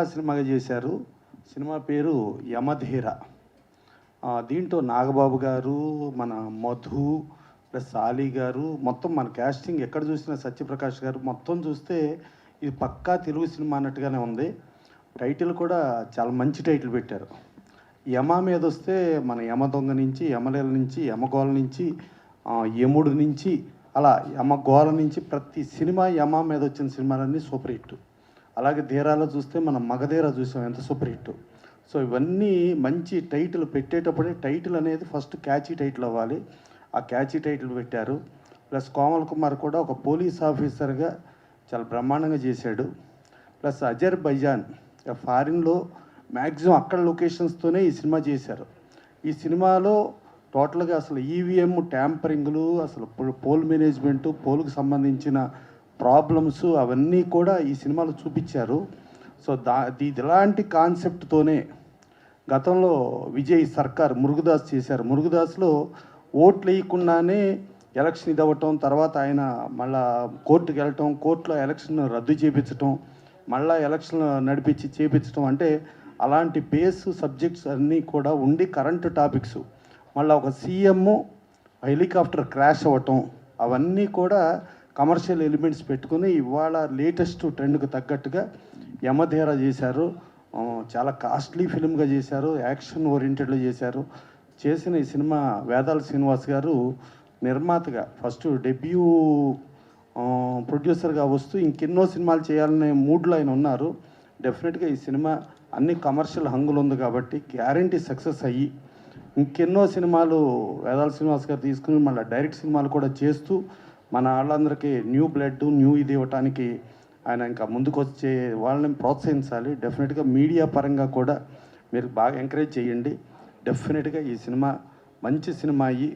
కన్నడ సినిమాగా చేశారు. సినిమా పేరు యమధీర. దీంట్లో నాగబాబు గారు, మన మధు ప్లస్ ఆలీ గారు, మొత్తం మన క్యాస్టింగ్ ఎక్కడ చూసినా సత్యప్రకాష్ గారు, మొత్తం చూస్తే ఇది పక్కా తెలుగు సినిమా అన్నట్టుగానే ఉంది. టైటిల్ కూడా చాలా మంచి టైటిల్ పెట్టారు. యమ మీద వస్తే మన యమ దొంగ నుంచి, యమలీల నుంచి, యమగోళ నుంచి, యముడు నుంచి, అలా యమగోళ నుంచి ప్రతి సినిమా యమ మీద వచ్చిన సినిమాలన్నీ సూపర్ హిట్. అలాగే ధీరాలో చూస్తే మనం మగధీర చూసాం, ఎంత సూపర్ హిట్. సో ఇవన్నీ మంచి టైటిల్ పెట్టేటప్పుడే టైటిల్ అనేది ఫస్ట్ క్యాచీ టైటిల్ అవ్వాలి. ఆ క్యాచీ టైటిల్ పెట్టారు. ప్లస్ కోమల్ కుమార్ కూడా ఒక పోలీస్ ఆఫీసర్గా చాలా బ్రహ్మాండంగా చేశాడు. ప్లస్ అజర్బైజాన్ ఫారిన్లో మ్యాక్సిమం అక్కడ లొకేషన్స్తోనే ఈ సినిమా చేశారు. ఈ సినిమాలో టోటల్గా అసలు ఈవీఎం ట్యాంపరింగ్లు, అసలు పోల్ మేనేజ్మెంటు, పోల్కు సంబంధించిన ప్రాబ్లమ్స్ అవన్నీ కూడా ఈ సినిమాలో చూపించారు. సో ఇలాంటి కాన్సెప్ట్తోనే గతంలో విజయ్ సర్కార్ మురుగుదాస్ చేశారు. మురుగుదాస్లో ఓట్లు వేయకుండానే ఎలక్షన్ ఇది అవ్వటం, తర్వాత ఆయన మళ్ళా కోర్టుకు వెళ్ళటం, కోర్టులో ఎలక్షన్ రద్దు చేయించటం, మళ్ళా ఎలక్షన్ నడిపించి చేయించటం, అంటే అలాంటి బేస్ సబ్జెక్ట్స్ అన్నీ కూడా ఉండి కరెంట్ టాపిక్స్, మళ్ళీ ఒక సీఎం హెలికాప్టర్ క్రాష్ అవ్వటం, అవన్నీ కూడా కమర్షియల్ ఎలిమెంట్స్ పెట్టుకుని ఇవాళ లేటెస్ట్ ట్రెండ్కి తగ్గట్టుగా యమధీర చేశారు. చాలా కాస్ట్లీ ఫిల్మ్గా చేశారు, యాక్షన్ ఓరియంటెడ్లో చేశారు. చేసిన ఈ సినిమా వేదాల శ్రీనివాస్ గారు నిర్మాతగా ఫస్ట్ డెబ్యూ ప్రొడ్యూసర్గా వస్తూ ఇంకెన్నో సినిమాలు చేయాలనే మూడ్లో ఆయన ఉన్నారు. డెఫినెట్గా ఈ సినిమా అన్ని కమర్షియల్ హంగులు ఉంది కాబట్టి గ్యారంటీ సక్సెస్ అయ్యి ఇంకెన్నో సినిమాలు వేదాల శ్రీనివాస్ గారు తీసుకుని మళ్ళీ డైరెక్ట్ సినిమాలు కూడా చేస్తూ మన వాళ్ళందరికీ న్యూ బ్లడ్, న్యూ ఇది ఇవ్వటానికి ఆయన ఇంకా ముందుకు వచ్చే వాళ్ళని ప్రోత్సహించాలి. డెఫినెట్గా మీడియా పరంగా కూడా మీరు బాగా ఎంకరేజ్ చేయండి. డెఫినెట్గా ఈ సినిమా మంచి సినిమా అయ్యి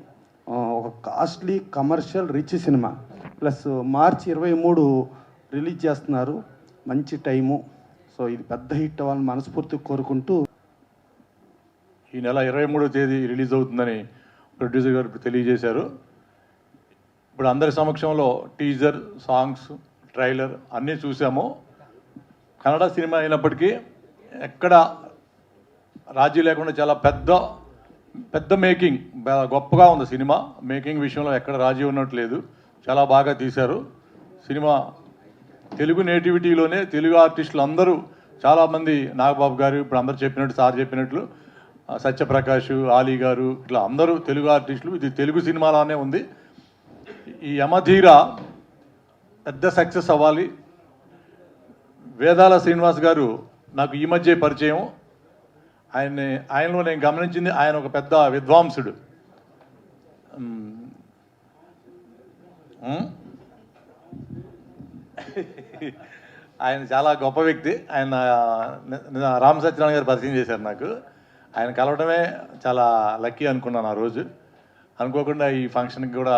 ఒక costly commercial rich cinema. Plus March 23 release చేస్తున్నారు, మంచి టైము. సో ఇది పెద్ద హిట్ అవ్వాలని మనస్ఫూర్తిగా కోరుకుంటూ ఈ నెల 23వ తేదీ రిలీజ్ అవుతుందని ప్రొడ్యూసర్ గారు తెలియజేశారు. ఇప్పుడు అందరి సమక్షంలో టీజర్, సాంగ్స్, ట్రైలర్ అన్నీ చూసాము. కన్నడ సినిమా అయినప్పటికీ ఎక్కడ రాజీ లేకుండా చాలా పెద్ద మేకింగ్, గొప్పగా ఉంది సినిమా. మేకింగ్ విషయంలో ఎక్కడ రాజీ ఉన్నట్లేదు, చాలా బాగా తీశారు సినిమా. తెలుగు నేటివిటీలోనే తెలుగు ఆర్టిస్టులు అందరూ చాలామంది, నాగబాబు గారు ఇప్పుడు అందరు చెప్పినట్టు, సార్ చెప్పినట్లు, సత్యప్రకాష్, ఆలీ గారు, ఇట్లా అందరూ తెలుగు ఆర్టిస్టులు. ఇది తెలుగు సినిమాలానే ఉంది. ఈ యమధీర పెద్ద సక్సెస్ అవ్వాలి. వేదాల శ్రీనివాస్ గారు నాకు ఈ మధ్య పరిచయం. ఆయనలో నేను గమనించింది, ఆయన ఒక పెద్ద విద్వాంసుడు. ఆయన చాలా గొప్ప వ్యక్తి. ఆయన రామ్ సత్యనారాయణ గారు పరిచయం చేశారు నాకు. ఆయన కలవడమే చాలా లక్కీ అనుకున్నాను ఆ రోజు. అనుకోకుండా ఈ ఫంక్షన్కి కూడా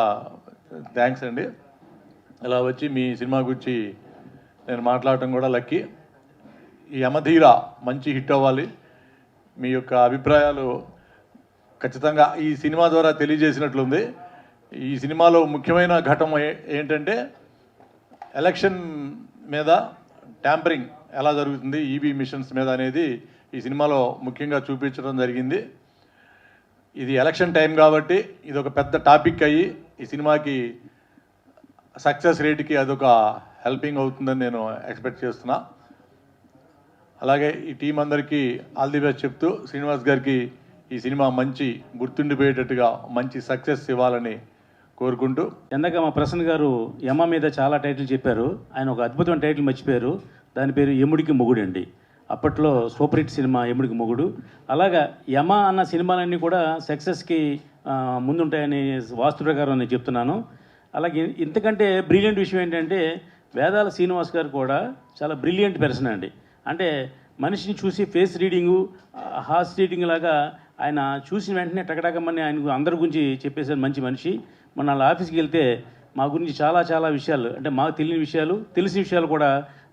థ్యాంక్స్ అండి. ఇలా వచ్చి మీ సినిమా గురించి నేను మాట్లాడటం కూడా లక్కీ. ఈ యమధీర మంచి హిట్ అవ్వాలి. మీ యొక్క అభిప్రాయాలు ఖచ్చితంగా ఈ సినిమా ద్వారా తెలియజేసినట్లుంది. ఈ సినిమాలో ముఖ్యమైన ఘటన ఏంటంటే ఎలక్షన్ మీద ట్యాంపరింగ్ ఎలా జరుగుతుంది, ఈవీ మిషన్స్ మీద అనేది ఈ సినిమాలో ముఖ్యంగా చూపించడం జరిగింది. ఇది ఎలక్షన్ టైం కాబట్టి ఇది ఒక పెద్ద టాపిక్ అయ్యి ఈ సినిమాకి సక్సెస్ రేట్కి అదొక హెల్పింగ్ అవుతుందని నేను ఎక్స్పెక్ట్ చేస్తున్నా. అలాగే ఈ టీం అందరికీ ఆల్ ది బెస్ట్ చెప్తూ శ్రీనివాస్ గారికి ఈ సినిమా మంచి గుర్తుండిపోయేటట్టుగా మంచి సక్సెస్ ఇవ్వాలని కోరుకుంటూ. ఇందాక మా ప్రసన్న గారు యమ మీద చాలా టైటిల్ చెప్పారు. ఆయన ఒక అద్భుతమైన టైటిల్ మర్చిపోయారు. దాని పేరు యముడికి మొగుడు అండి. అప్పట్లో సూపర్ హిట్ సినిమా యముడికి మొగుడు. అలాగా యమ అన్న సినిమాలన్నీ కూడా సక్సెస్కి ముందుంటాయని వాస్తు ప్రకారం నేను చెప్తున్నాను. అలాగే ఇంతకంటే బ్రిలియంట్ విషయం ఏంటంటే వేదాల శ్రీనివాస్ గారు కూడా చాలా బ్రిలియంట్ పర్సన్ అండి. అంటే మనిషిని చూసి ఫేస్ రీడింగు, హార్స్ రీడింగ్ లాగా ఆయన చూసిన వెంటనే టకటకమని ఆయన అందరి గురించి చెప్పేసారు. మంచి మనిషి. మన వాళ్ళ ఆఫీస్కి వెళ్తే మా గురించి చాలా విషయాలు, అంటే మాకు తెలియని విషయాలు, తెలిసిన విషయాలు కూడా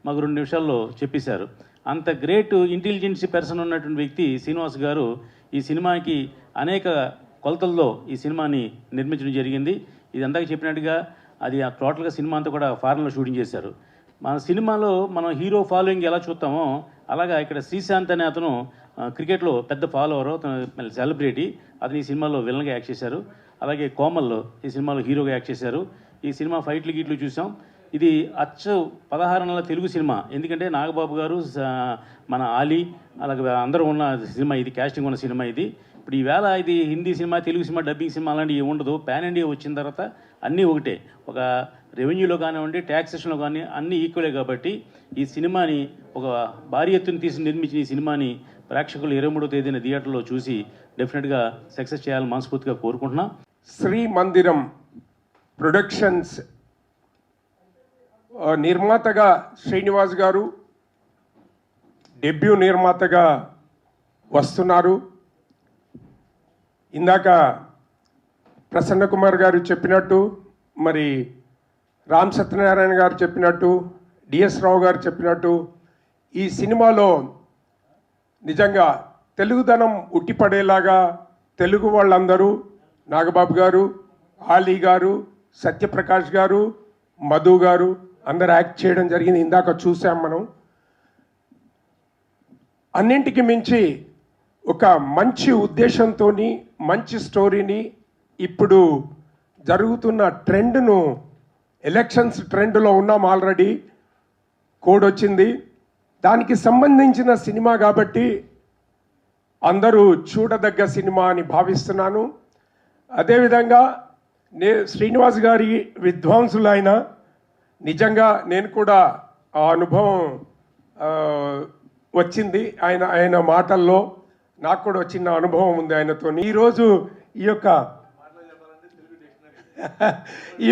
మాకు 2 నిమిషాల్లో చెప్పేశారు. అంత గ్రేట్ ఇంటెలిజెన్సీ పర్సన్ ఉన్నటువంటి వ్యక్తి శ్రీనివాస్ గారు ఈ సినిమాకి అనేక కొలతల్లో ఈ సినిమాని నిర్మించడం జరిగింది. ఇది అందాక చెప్పినట్టుగా అది టోటల్గా సినిమా అంతా కూడా ఫారెన్లో షూటింగ్ చేశారు. మన సినిమాలో మనం హీరో ఫాలోయింగ్ ఎలా చూస్తామో అలాగా ఇక్కడ శ్రీశాంత్ అనే అతను క్రికెట్లో పెద్ద ఫాలోవర్, అతను సెలబ్రిటీ. అతను ఈ సినిమాలో విలన్గా యాక్ట్ చేశారు. అలాగే కోమల్ ఈ సినిమాలో హీరోగా యాక్ట్ చేశారు. ఈ సినిమా ఫైట్లు గీట్లు చూసాం. ఇది 16 నెలల తెలుగు సినిమా. ఎందుకంటే నాగబాబు గారు, మన ఆలీ, అలాగే అందరూ ఉన్న సినిమా ఇది, క్యాస్టింగ్ ఉన్న సినిమా ఇది. ఇప్పుడు ఈవేళ ఇది Hindi cinema, Telugu cinema, dubbing cinema అలాంటివి ఉండదు. పాన్ ఇండియా వచ్చిన తర్వాత అన్నీ ఒకటే. ఒక రెవెన్యూలో కానివ్వండి, ట్యాక్సేషన్లో కానీ అన్నీ ఈక్వలే. కాబట్టి ఈ సినిమాని ఒక భారీ ఎత్తున నిర్మించిన ఈ సినిమాని ప్రేక్షకులు 23వ తేదీన థియేటర్లో చూసి డెఫినెట్గా సక్సెస్ చేయాలని మనస్ఫూర్తిగా కోరుకుంటున్నాం. శ్రీ మందిరం ప్రొడక్షన్స్ నిర్మాతగా శ్రీనివాస్ గారు డెబ్యూ నిర్మాతగా వస్తున్నారు. ఇందాక ప్రసన్న కుమార్ గారు చెప్పినట్టు, మరి రామ్ సత్యనారాయణ గారు చెప్పినట్టు, డిఎస్ రావు గారు చెప్పినట్టు, ఈ సినిమాలో నిజంగా తెలుగుదనం ఉట్టిపడేలాగా తెలుగు వాళ్ళందరూ, నాగబాబు గారు, ఆలీ గారు, సత్యప్రకాష్ గారు, మధు గారు అందరు యాక్ట్ చేయడం జరిగింది. ఇందాక చూసాం మనం. అన్నింటికి మించి ఒక మంచి ఉద్దేశంతో మంచి స్టోరీని, ఇప్పుడు జరుగుతున్న ట్రెండ్ను, ఎలక్షన్స్ ట్రెండ్లో ఉన్నాం ఆల్రెడీ, కోడ్ వచ్చింది, దానికి సంబంధించిన సినిమా కాబట్టి అందరూ చూడదగ్గ సినిమా అని భావిస్తున్నాను. అదేవిధంగా శ్రీనివాస్ గారి విద్వాంసులైన నిజంగా నేను కూడా ఆ అనుభవం వచ్చింది ఆయన మాటల్లో. నాకు కూడా వచ్చిన అనుభవం ఉంది ఆయనతో. ఈరోజు ఈ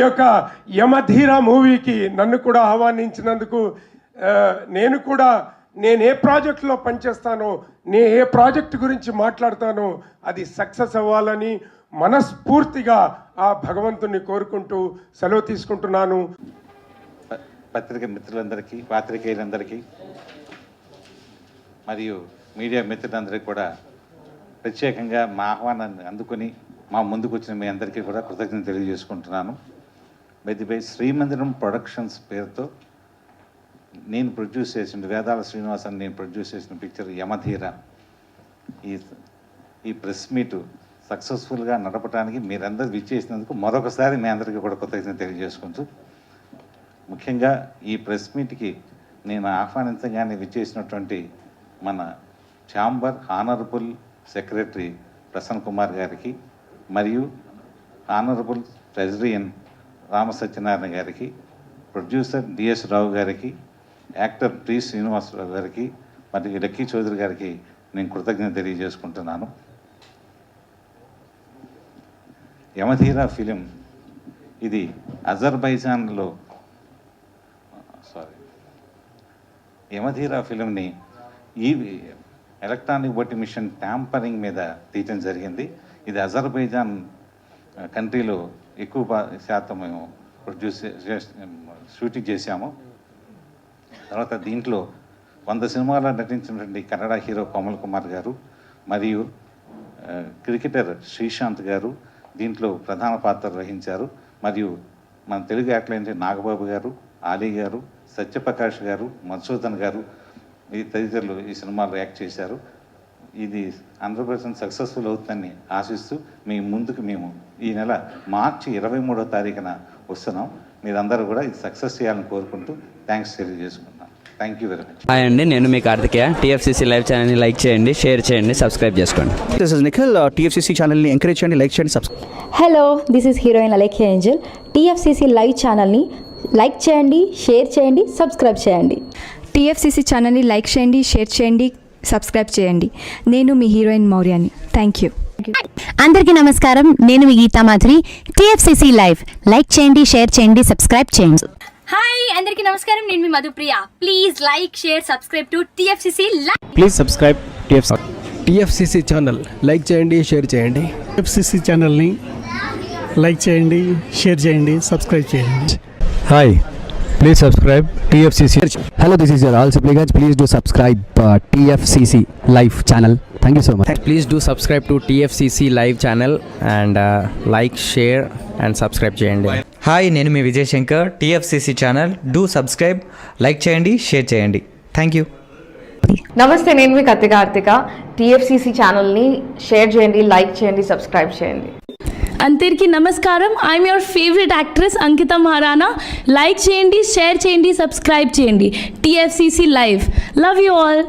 యొక్క యమధీర మూవీకి నన్ను కూడా ఆహ్వానించినందుకు, నేను ఏ ప్రాజెక్టులో పనిచేస్తానో, నేను ఏ ప్రాజెక్టు గురించి మాట్లాడతానో అది సక్సెస్ అవ్వాలని మనస్ఫూర్తిగా ఆ భగవంతుని కోరుకుంటూ సెలవు తీసుకుంటున్నాను. పత్రిక మిత్రులందరికీ, పాత్రికేయులందరికీ మరియు మీడియా మిత్రులందరికీ కూడా ప్రత్యేకంగా మా ఆహ్వానాన్ని అందుకుని మా ముందుకు వచ్చిన మీ అందరికీ కూడా కృతజ్ఞతలు తెలియజేసుకుంటున్నాను. బై శ్రీమందిరం ప్రొడక్షన్స్ పేరుతో నేను ప్రొడ్యూస్ చేసిన, వేదాల శ్రీనివాసన్ నేను ప్రొడ్యూస్ చేసిన పిక్చర్ యమధీర, ఈ ప్రెస్ మీటు సక్సెస్ఫుల్గా నడపడానికి మీరందరూ విచ్చేసినందుకు మరొకసారి మీ అందరికీ కూడా కృతజ్ఞతలు తెలియజేసుకుంటూ, ముఖ్యంగా ఈ ప్రెస్ మీట్కి నేను ఆహ్వానించగానే విచ్చేసినటువంటి మన chamber honourable secretary Prasanna Kumar గారికి, మరియు హానరబుల్ ట్రెజరియన్ రామ సత్యనారాయణ గారికి, ప్రొడ్యూసర్ డిఎస్ రావు గారికి, యాక్టర్ టి శ్రీనివాసరావు గారికి, మరియు లక్కీ చౌదరి గారికి నేను కృతజ్ఞత తెలియజేసుకుంటున్నాను. యమధీర ఫిలిం ఇది అజర్బైజాన్లో యమధీర ఫిలింని ఈ ఎలక్ట్రానిక్ ఓటింగ్ మిషన్ ట్యాంపరింగ్ మీద తీయటం జరిగింది. ఇది అజర్బైజాన్ కంట్రీలో ఎక్కువ శాతం మేము షూటింగ్ చేశాము. తర్వాత దీంట్లో 100 సినిమాల్లో నటించినటువంటి కన్నడ హీరో కోమల్ కుమార్ గారు మరియు క్రికెటర్ శ్రీశాంత్ గారు దీంట్లో ప్రధాన పాత్ర వహించారు. మరియు మన తెలుగు యాక్టర్ నాగబాబు గారు, ఆలీ గారు, సత్యప్రకాష్ గారు, మధుసూదన్ గారు ఈ తదితరులు ఈ సినిమాలో యాక్ట్ చేశారు. ఇది 100% సక్సెస్ఫుల్ అవుతుందని ఆశిస్తూ మీ ముందుకు మేము ఈ నెల మార్చి 23వ తారీఖున వస్తున్నాం. మీరందరూ కూడా ఇది సక్సెస్ చేయాలని కోరుకుంటూ థ్యాంక్స్ తెలియజేసుకుంటున్నాం. Thank you very much. Hi అండి, నేను మీ కార్తికేయ. టీఎఫ్సీసీ లైవ్ ఛానల్ని లైక్ చేయండి, షేర్ చేయండి, సబ్స్క్రైబ్ చేసుకోండి. This is Nikhil. టీఎఫ్సీసీ ఛానల్ని ఎంకరేజ్ చేయండి, లైక్ చేయండి, subscribe. Hello, this is heroine Alekhya Angel. TFCC live ఛానల్ని లైక్ చేయండి, షేర్ చేయండి, సబ్స్క్రైబ్ చేయండి. టీఎఫ్సీసీ ఛానల్ని లైక్ చేయండి, షేర్ చేయండి, సబ్స్క్రైబ్ చేయండి. నేను మీ హీరోయిన్ మౌర్యాని. Thank you. అందరికీ నమస్కారం, నేను మీ Geetha Madhuri. TFCC live like చేయండి, షేర్ చేయండి, సబ్స్క్రైబ్ చేయండి. హాయ్ అందరికీ నమస్కారం, నేను మీ Madhupriya. Please like, share, subscribe to TFCC live. Please subscribe TFCC channel. Like చేయండి, షేర్ చేయండి. టీఎఫ్సీసీ ఛానల్ని లైక్ చేయండి, షేర్ చేయండి, సబ్స్క్రైబ్ చేయండి. Hi, please subscribe TFCC. Hello, this is your all supplicants. Please do subscribe TFCC live channel. Thank you so much. Please do subscribe to TFCC live channel and like, share and subscribe చేయండి. Hi, నేను మీ Vijay Shankar. TFCC channel do subscribe, like చేయండి, share చేయండి. Thank you. నమస్తే, నేను మీ Kathi Karthika. TFCC ఛానల్ని share చేయండి, లైక్ చేయండి, సబ్స్క్రైబ్ చేయండి. అందరికీ నమస్కారం. I'm your favourite actress Ankita Maharana. Like చేయండి, షేర్ చేయండి, సబ్స్క్రైబ్ చేయండి. TFCC live. Love you all.